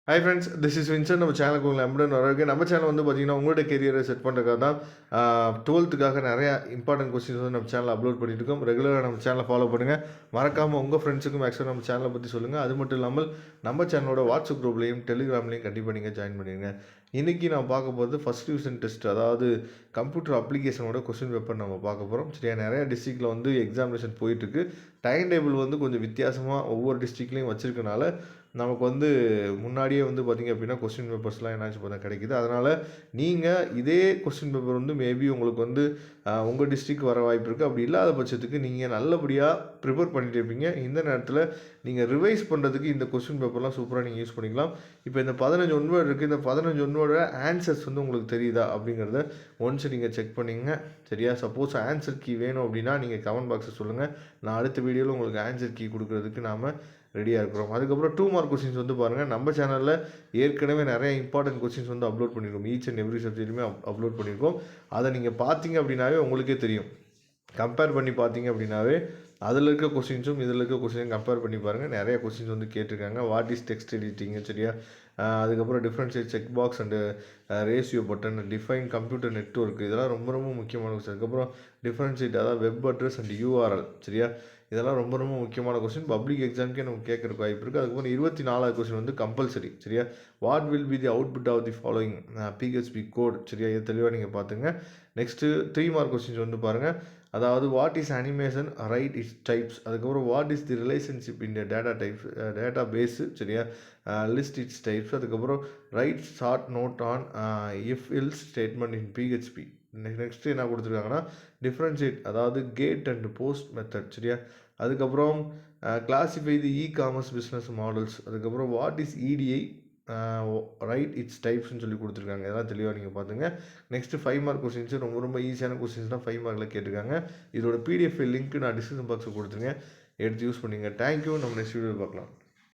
Hi friends, this is Vinson. நம்ம சேனலுக்கு உங்களை அம்புடன் வரவேற்க. நம்ம சேனல் வந்து பார்த்தீங்கன்னா உங்களோட கெரியரை செட் பண்ணுறதுக்காக தான் 12த்துக்காக நிறையா இம்பார்ட்டன்ட் கொஸ்டின்ஸ் வந்து நம்ம சேனலில் அப்லோட் பண்ணிட்டு இருக்கோம். ரெகுலராக நம்ம சேனலை ஃபாலோ பண்ணுங்கள். மறக்காமல் உங்கள் ஃப்ரெண்ட்ஸுக்கும் மேக்ஸிமம் நம்ம சேனலை பற்றி சொல்லுங்கள். அது மட்டும் இல்லாமல் நம்ம சேனலோட வாட்ஸ்அப் குரூப்லேயும் டெலிகிராம்லேயும் கண்டிப்பாக நீங்கள் ஜாயின் பண்ணிடுங்க. இன்றைக்கி நான் பார்க்க போகிறது ஃபஸ்ட் டிவிஷன் டெஸ்ட், அதாவது கம்ப்யூட்டர் அப்ளிகேஷனோட கொஸ்டின் பேப்பர் நம்ம பார்க்க போகிறோம். சரியா, நிறையா டிஸ்ட்ரிக்டில் வந்து எக்ஸாமினேஷன் போயிட்டுருக்கு. டைம் டேபிள் வந்து கொஞ்சம் வித்தியாசமாக ஒவ்வொரு டிஸ்ட்ரிக்ட்லேயும் வச்சுருக்கனால நமக்கு வந்து முன்னாடியே வந்து பார்த்திங்க அப்படின்னா கொஸ்டின் பேப்பர்ஸ்லாம் என்னாச்சு பார்த்தா கிடைக்குது. அதனால் நீங்கள் இதே கொஸ்டின் பேப்பர் வந்து மேபி உங்களுக்கு வந்து உங்கள் டிஸ்ட்ரிக் வர வாய்ப்பு இருக்குது. அப்படி இல்லாத பட்சத்துக்கு நீங்கள் நல்லபடியாக ப்ரிப்பேர் பண்ணிட்டு இருப்பீங்க. இந்த நேரத்தில் நீங்கள் ரிவைஸ் பண்ணுறதுக்கு இந்த கொஸ்டின் பேப்பர்லாம் சூப்பராக நீங்கள் யூஸ் பண்ணிக்கலாம். இப்போ இந்த 15 ஒன்வேர்டு இருக்குது. இந்த 15 ஒன்வேர்டோட ஆன்சர்ஸ் வந்து உங்களுக்கு தெரியுதா அப்படிங்கிறத ஒன்ஸ் நீங்கள் செக் பண்ணிங்க. சரியா, சப்போஸ் ஆன்சர் கீ வேணும் அப்படின்னா நீங்கள் கமெண்ட் பாக்ஸில் சொல்லுங்கள். நான் அடுத்த வீடியோவில் உங்களுக்கு ஆன்சர் கீ கொடுக்குறதுக்கு நாம் ரெடியாக இருக்கிறோம். அதுக்கப்புறம் 2 மார்க் கொஸ்டின்ஸ் வந்து பாருங்கள், நம்ம சேனலில் ஏற்கனவே நிறைய இம்பார்ட்டன்ட் கொஸ்டின்ஸ் வந்து அப்லோட் பண்ணியிருக்கோம். ஈச் அண்ட் எவ்ரி சப்ஜெக்ட்டுமே அப்லோட் பண்ணியிருக்கோம். அதை நீங்கள் பார்த்தீங்க அப்படின்னாவே உங்களுக்கே தெரியும். கம்பேர் பண்ணி பார்த்தீங்க அப்படின்னாவே அதில் இருக்க கொஸ்டின்ஸும் இதில் இருக்க கொஸ்டினையும் கம்பேர் பண்ணி பாருங்கள். நிறைய கொஸ்டின்ஸ் வந்து கேட்டிருக்காங்க. வாட் இஸ் டெக்ஸ்ட் எடிட்டிங்கு, சரியா, அதுக்கப்புறம் differentiate check box and ratio button, define computer network, இதெல்லாம் ரொம்ப ரொம்ப முக்கியமான கொஸ்டின். அதுக்கப்புறம் டிஃப்ரென்ஷியேட், அதாவது வெப் அட்ரஸ் அண்ட் யூஆர்எல், சரியா, இதெல்லாம் ரொம்ப ரொம்ப முக்கியமான கொஸ்டின். பப்ளிக் எக்ஸாமுக்கே நமக்கு கேட்குறக்கு வாய்ப்பு இருக்குது. அதுக்கப்புறம் 24வது கொஸ்டின் வந்து கம்பல்சரி, சரியா, what will be the output of the following PHP code, சரியா, இது தெளிவாக நீங்கள் பார்த்துங்க. நெக்ஸ்ட்டு 3 மார்க் கொஸ்டின்ஸ் வந்து பாருங்கள், அதாவது what is animation, write is types, அதுக்கப்புறம் what is the relationship in data types, database, சரியா, லிஸ்ட் இட்ஸ் டைப்ஸ், அதுக்கப்புறம் write short note on if else statement in PHP. Next என்ன கொடுத்துருக்காங்கன்னா differentiate, அதாவது gate and post method, சரியா, அதுக்கப்புறம் classify the commerce business models, அதுக்கப்புறம் what is EDI, write its டைப்ஸ்னு சொல்லி கொடுத்துருக்காங்க. இதெல்லாம் தெளிவாக நீங்கள் பார்த்துங்க. நெக்ஸ்ட்டு 5 மார்க் கொஸ்டின்ஸு ரொம்ப ரொம்ப ஈஸியான கொஸ்டின்ஸ் தான் 5 மார்க்கில் கேட்டிருக்காங்க. இதோட பிடிஎஃப் லிங்க் நான் டிஸ்கிரிப்ஷன் பாக்ஸில் கொடுத்துருங்க, எடுத்து யூஸ் பண்ணிங்க. தேங்க்யூ. நம்ம நெக்ஸ்ட் வீடியோ பார்க்கலாம்.